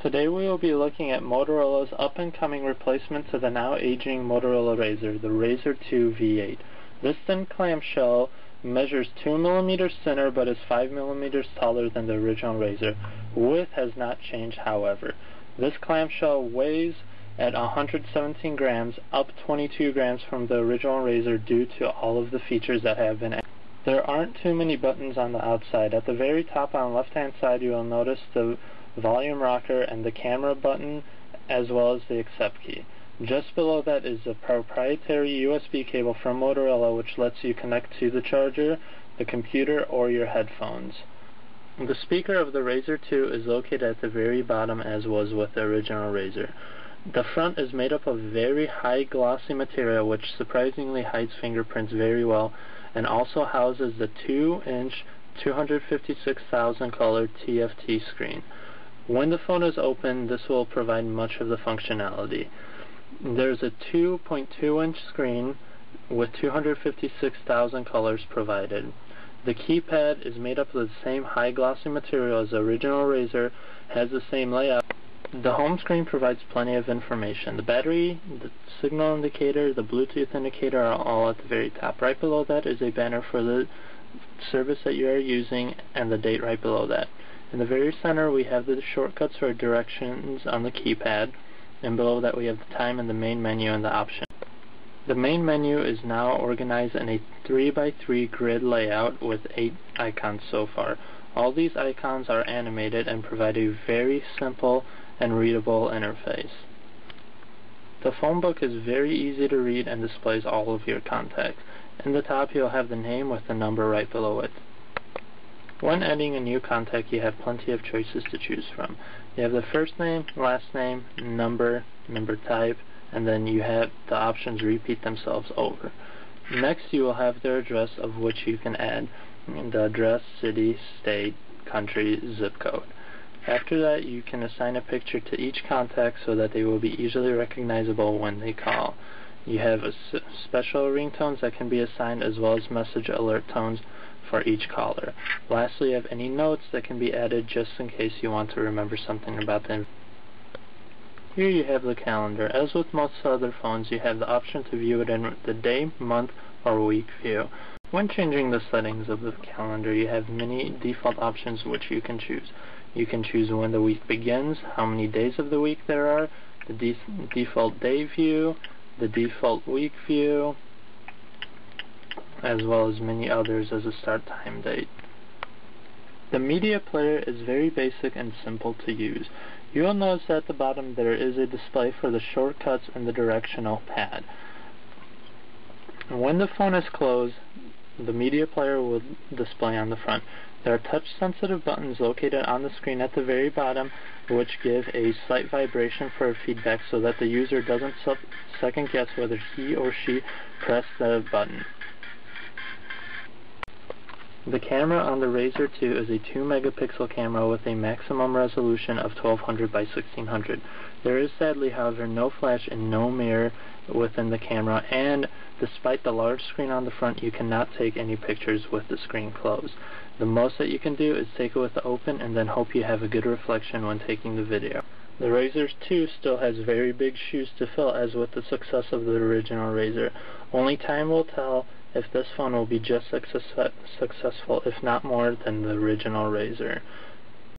Today we will be looking at Motorola's up-and-coming replacement to the now aging Motorola RAZR, the RAZR2 V8. This thin clamshell measures 2 millimeters thinner but is 5 millimeters taller than the original RAZR. Width has not changed, however. This clamshell weighs at 117 grams, up 22 grams from the original RAZR due to all of the features that have been added. There aren't too many buttons on the outside. At the very top on the left-hand side you will notice the volume rocker and the camera button, as well as the accept key. Just below that is a proprietary USB cable from Motorola which lets you connect to the charger, the computer, or your headphones. The speaker of the RAZR2 is located at the very bottom, as was with the original RAZR. The front is made up of very high glossy material which surprisingly hides fingerprints very well, and also houses the 2-inch 256,000 color TFT screen. When the phone is open, this will provide much of the functionality. There's a 2.2-inch screen with 256,000 colors provided. The keypad is made up of the same high glossy material as the original RAZR, has the same layout. The home screen provides plenty of information. The battery, the signal indicator, the Bluetooth indicator are all at the very top. Right below that is a banner for the service that you are using and the date right below that. In the very center we have the shortcuts for directions on the keypad, and below that we have the time and the main menu and the options. The main menu is now organized in a 3x3 grid layout with 8 icons so far. All these icons are animated and provide a very simple and readable interface. The phone book is very easy to read and displays all of your contacts. In the top you'll have the name with the number right below it. When adding a new contact, you have plenty of choices to choose from. You have the first name, last name, number type, and then you have the options repeat themselves over. Next you will have their address, of which you can add the address, city, state, country, zip code. After that you can assign a picture to each contact so that they will be easily recognizable when they call. You have special ringtones that can be assigned, as well as message alert tones for each caller. Lastly, you have any notes that can be added just in case you want to remember something about them. Here you have the calendar. As with most other phones, you have the option to view it in the day, month, or week view. When changing the settings of the calendar, you have many default options which you can choose. You can choose when the week begins, how many days of the week there are, the default day view, the default week view, as well as many others as a start time date. The media player is very basic and simple to use. You will notice at the bottom there is a display for the shortcuts and the directional pad. When the phone is closed, the media player will display on the front. There are touch-sensitive buttons located on the screen at the very bottom which give a slight vibration for feedback so that the user doesn't second guess whether he or she pressed the button. The camera on the RAZR2 is a 2-megapixel camera with a maximum resolution of 1200 by 1600. There is sadly, however, no flash and no mirror within the camera, and despite the large screen on the front, you cannot take any pictures with the screen closed. The most that you can do is take it with the open and then hope you have a good reflection when taking the video. The RAZR2 still has very big shoes to fill, as with the success of the original RAZR. Only time will tell if this phone will be just successful, if not more, than the original RAZR.